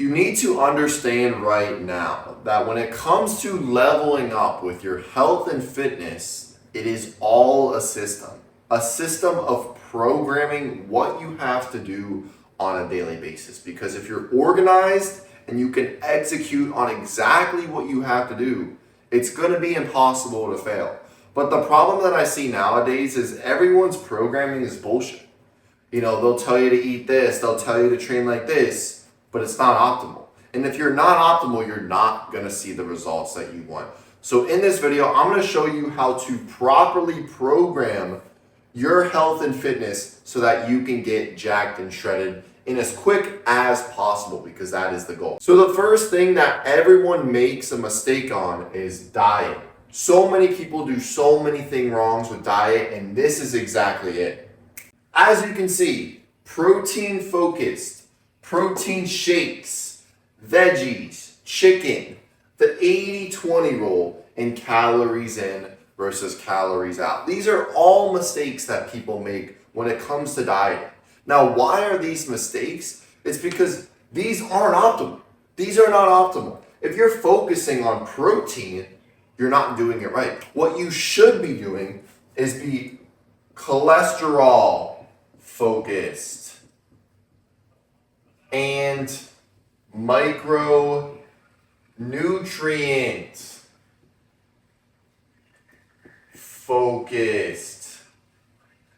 You need to understand right now that when it comes to leveling up with your health and fitness, it is all a system of programming what you have to do on a daily basis. Because if you're organized and you can execute on exactly what you have to do, it's going to be impossible to fail. But the problem that I see nowadays is everyone's programming is bullshit. They'll tell you to eat this, they'll tell you to train like this, but it's not optimal. And if you're not optimal, you're not going to see the results that you want. So in this video, I'm going to show you how to properly program your health and fitness so that you can get jacked and shredded in as quick as possible, because that is the goal. So the first thing that everyone makes a mistake on is diet. So many people do so many things wrong with diet, and this is exactly it. As you can see, protein focused, protein shakes, veggies, chicken, the 80-20 rule, and calories in versus calories out. These are all mistakes that people make when it comes to dieting. Now, why are these mistakes? It's because these aren't optimal. These are not optimal. If you're focusing on protein, you're not doing it right. What you should be doing is be cholesterol focused and micronutrient focused.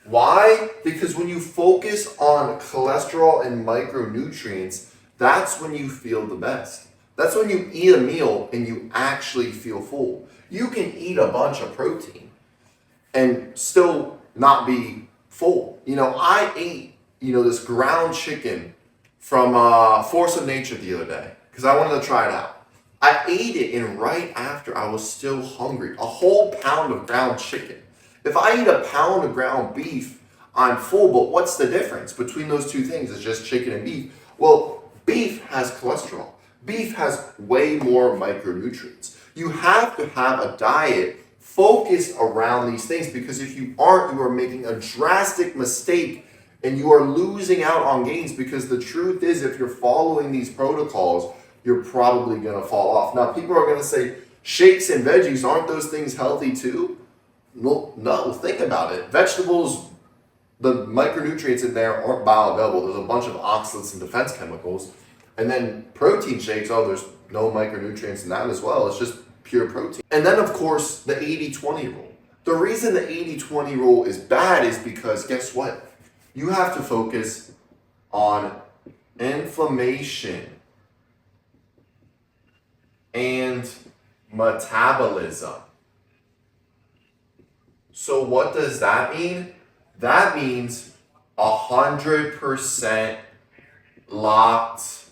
Why? Because when you focus on cholesterol and micronutrients, that's when you feel the best. That's when you eat a meal and you actually feel full. You can eat a bunch of protein and still not be full. I ate, this ground chicken from Force of Nature the other day because I wanted to try it out. I ate it, and right after I was still hungry. A whole pound of ground chicken. If I eat a pound of ground beef, I'm full, but what's the difference between those two things? It's just chicken and beef. Well, beef has cholesterol. Beef has way more micronutrients. You have to have a diet focused around these things, because if you aren't, you are making a drastic mistake and you are losing out on gains, because the truth is, if you're following these protocols, you're probably going to fall off. Now, people are going to say, shakes and veggies, aren't those things healthy too? No, think about it. Vegetables, the micronutrients in there aren't bioavailable. There's a bunch of oxalates and defense chemicals. And then protein shakes, there's no micronutrients in that as well. It's just pure protein. And then, of course, the 80-20 rule. The reason the 80-20 rule is bad is because, guess what? You have to focus on inflammation and metabolism. So what does that mean? That means 100% locked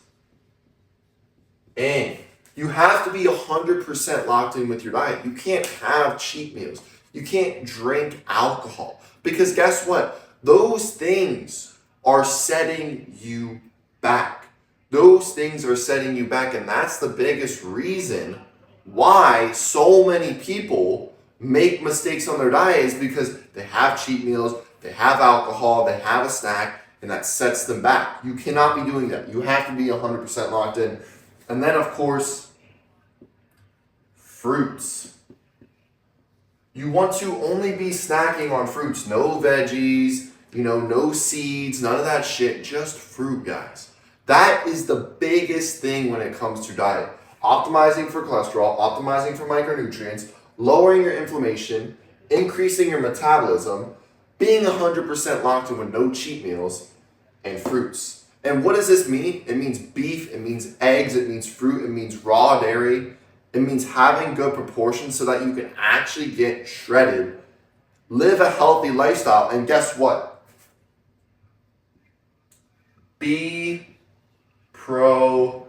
in. You have to be 100% locked in with your diet. You can't have cheat meals. You can't drink alcohol. Because guess what? Those things are setting you back. Those things are setting you back. And that's the biggest reason why so many people make mistakes on their diet, is because they have cheat meals, they have alcohol, they have a snack, and that sets them back. You cannot be doing that. You have to be 100% locked in. And then, of course, fruits. You want to only be snacking on fruits. No veggies, no seeds, none of that shit. Just fruit, guys. That is the biggest thing when it comes to diet. Optimizing for cholesterol, optimizing for micronutrients, lowering your inflammation, increasing your metabolism, being 100% locked in with no cheat meals, and fruits. And what does this mean? It means beef, it means eggs, it means fruit, it means raw dairy. It means having good proportions so that you can actually get shredded, live a healthy lifestyle, and guess what? Be productive.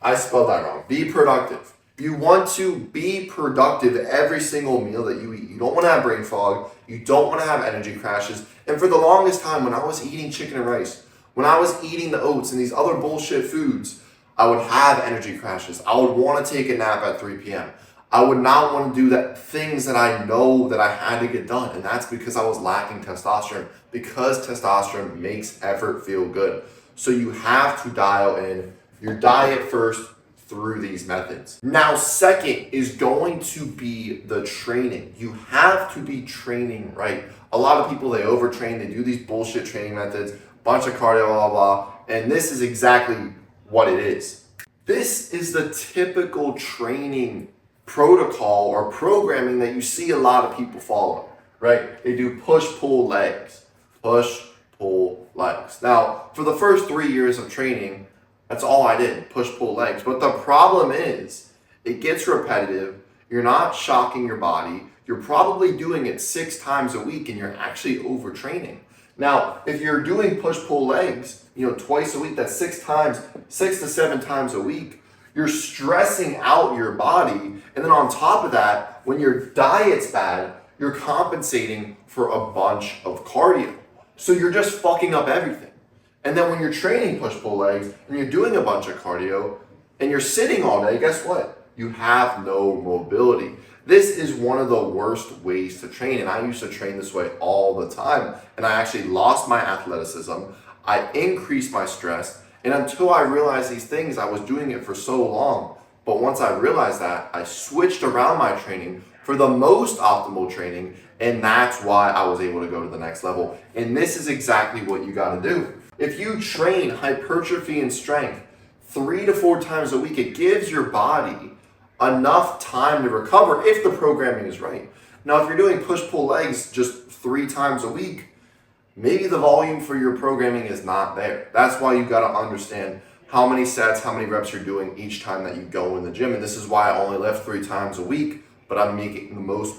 I spelled that wrong. Be productive. You want to be productive every single meal that you eat. You don't want to have brain fog. You don't want to have energy crashes. And for the longest time, when I was eating chicken and rice, when I was eating the oats and these other bullshit foods, I would have energy crashes. I would want to take a nap at 3 p.m. I would not want to do that things that I know that I had to get done. And that's because I was lacking testosterone, because testosterone makes effort feel good. So you have to dial in your diet first through these methods. Now, second is going to be the training. You have to be training right. A lot of people, they overtrain, they do these bullshit training methods, bunch of cardio, blah, blah, and this is exactly what it is. This is the typical training protocol or programming that you see a lot of people follow, right? They do push-pull legs, push-pull legs. Now, for the first 3 years of training, that's all I did, push-pull legs. But the problem is, it gets repetitive, you're not shocking your body, you're probably doing it 6 times a week and you're actually overtraining. Now, if you're doing push-pull legs, twice a week, that's 6 to 7 times a week, you're stressing out your body. And then on top of that, when your diet's bad, you're compensating for a bunch of cardio. So you're just fucking up everything. And then when you're training push-pull legs and you're doing a bunch of cardio and you're sitting all day, guess what? You have no mobility. This is one of the worst ways to train. And I used to train this way all the time. And I actually lost my athleticism. I increased my stress. And until I realized these things, I was doing it for so long. But once I realized that, I switched around my training for the most optimal training. And that's why I was able to go to the next level. And this is exactly what you got to do. If you train hypertrophy and strength 3 to 4 times a week, it gives your body enough time to recover if the programming is right. Now, if you're doing push-pull legs just 3 times a week, maybe the volume for your programming is not there. That's why you got to understand how many sets, how many reps you're doing each time that you go in the gym. And this is why I only lift 3 times a week, but I'm making the most,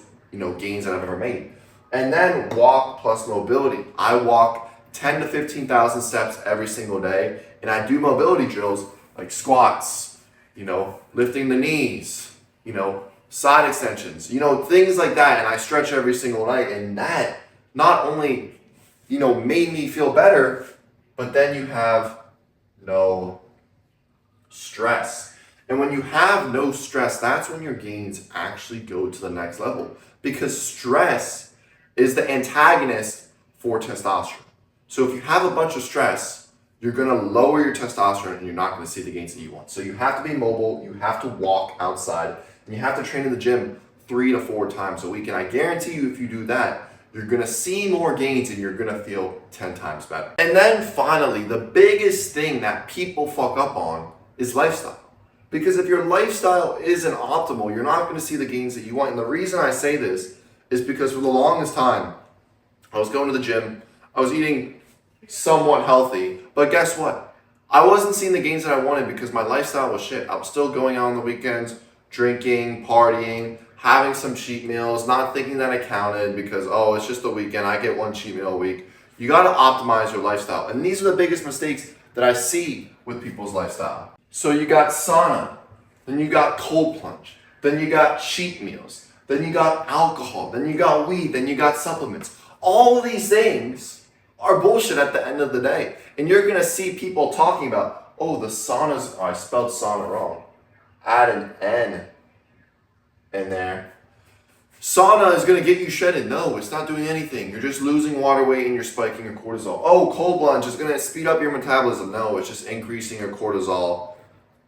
gains that I've ever made. And then walk plus mobility. I walk 10 to 15,000 steps every single day, and I do mobility drills like squats, lifting the knees, side extensions, things like that, and I stretch every single night, and that not only, made me feel better, but then you have no stress. And when you have no stress, that's when your gains actually go to the next level, because stress is the antagonist for testosterone. So if you have a bunch of stress, you're going to lower your testosterone and you're not going to see the gains that you want. So you have to be mobile, you have to walk outside, and you have to train in the gym 3 to 4 times a week. And I guarantee you, if you do that, you're going to see more gains and you're going to feel 10 times better. And then finally, the biggest thing that people fuck up on is lifestyle. Because if your lifestyle isn't optimal, you're not going to see the gains that you want. And the reason I say this is because for the longest time, I was going to the gym, I was eating somewhat healthy, but guess what? I wasn't seeing the gains that I wanted because my lifestyle was shit. I was still going out on the weekends, drinking, partying, having some cheat meals, not thinking that I counted because, it's just the weekend, I get 1 cheat meal a week. You got to optimize your lifestyle. And these are the biggest mistakes that I see with people's lifestyle. So you got sauna, then you got cold plunge, then you got cheat meals, then you got alcohol, then you got weed, then you got supplements. All of these things are bullshit at the end of the day. And you're going to see people talking about, the saunas, I spelled sauna wrong. Add an N in there. Sauna is going to get you shredded. No, it's not doing anything. You're just losing water weight and you're spiking your cortisol. Cold plunge is going to speed up your metabolism. No, it's just increasing your cortisol,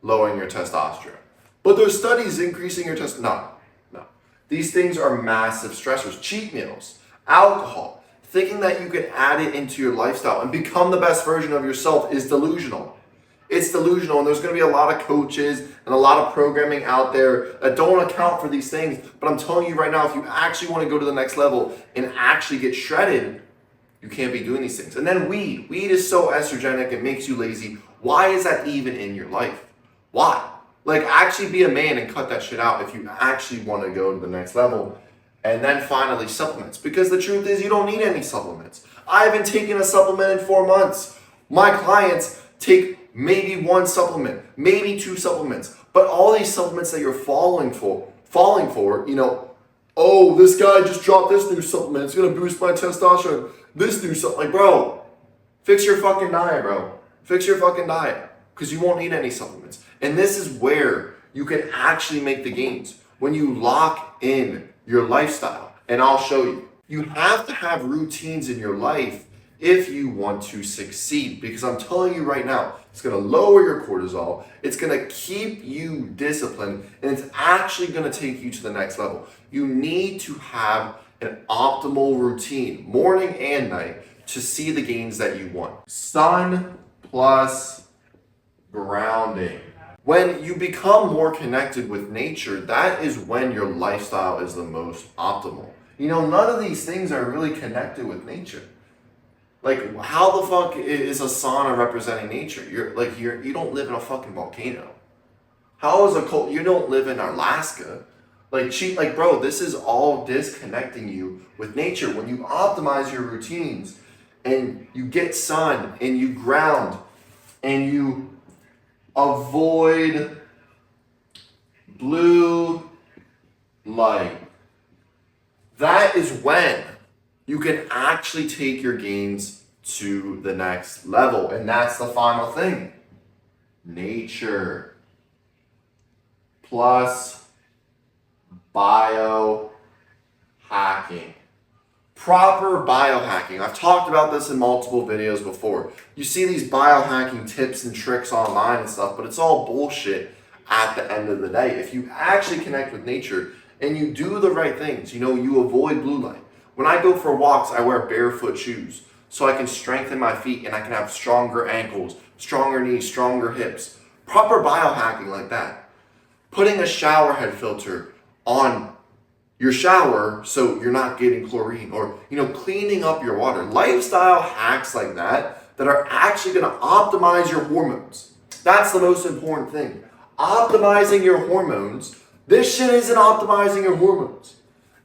lowering your testosterone. But there's studies increasing your testosterone. No. These things are massive stressors. Cheat meals, alcohol, thinking that you can add it into your lifestyle and become the best version of yourself is delusional. It's delusional, and there's going to be a lot of coaches and a lot of programming out there that don't account for these things. But I'm telling you right now, if you actually want to go to the next level and actually get shredded, you can't be doing these things. And then weed. Weed is so estrogenic, it makes you lazy. Why is that even in your life? Why? Actually be a man and cut that shit out if you actually want to go to the next level. And then finally, supplements. Because the truth is, you don't need any supplements. I haven't taken a supplement in 4 months. My clients take maybe 1 supplement, maybe 2 supplements. But all these supplements that you're falling for, this guy just dropped this new supplement. It's going to boost my testosterone. This new supplement. Bro, fix your fucking diet, bro. Fix your fucking diet. Because you won't need any supplements. And this is where you can actually make the gains. when you lock in your lifestyle. And I'll show you. You have to have routines in your life if you want to succeed, because I'm telling you right now, it's going to lower your cortisol, it's going to keep you disciplined, and it's actually going to take you to the next level. You need to have an optimal routine, morning and night, to see the gains that you want. Sun plus grounding. When you become more connected with nature, that is when your lifestyle is the most optimal. You know, none of these things are really connected with nature. Like, how the fuck is a sauna representing nature? You don't live in a fucking volcano. How is a cold? You don't live in Alaska. Bro, this is all disconnecting you with nature. When you optimize your routines and you get sun and you ground and you avoid blue light, that is when you can actually take your gains to the next level. And that's the final thing. Nature plus biohacking. Proper biohacking. I've talked about this in multiple videos before. You see these biohacking tips and tricks online and stuff, but it's all bullshit at the end of the day. If you actually connect with nature and you do the right things, you avoid blue light. When I go for walks, I wear barefoot shoes so I can strengthen my feet and I can have stronger ankles, stronger knees, stronger hips. Proper biohacking like that. Putting a shower head filter on your shower so you're not getting chlorine, or cleaning up your water. Lifestyle hacks like that are actually going to optimize your hormones. That's the most important thing. Optimizing your hormones. This shit isn't optimizing your hormones.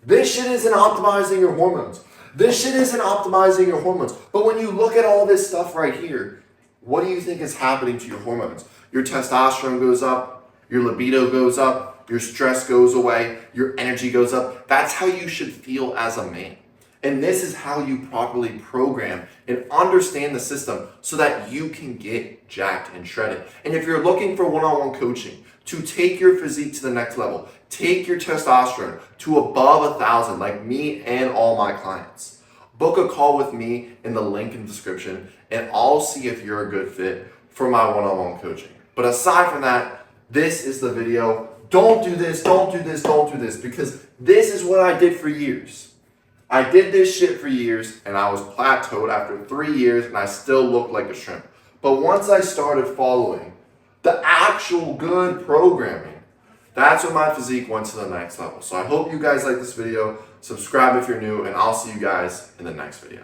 This shit isn't optimizing your hormones. This shit isn't optimizing your hormones. But when you look at all this stuff right here, what do you think is happening to your hormones? Your testosterone goes up, your libido goes up, your stress goes away, your energy goes up. That's how you should feel as a man. And this is how you properly program and understand the system so that you can get jacked and shredded. And if you're looking for one-on-one coaching to take your physique to the next level, take your testosterone to above 1,000, like me and all my clients, book a call with me in the link in the description, and I'll see if you're a good fit for my one-on-one coaching. But aside from that, this is the video. Don't do this, don't do this, don't do this, because this is what I did for years. I did this shit for years, and I was plateaued after 3 years, and I still looked like a shrimp. But once I started following the actual good programming, that's when my physique went to the next level. So I hope you guys like this video. Subscribe if you're new, and I'll see you guys in the next video.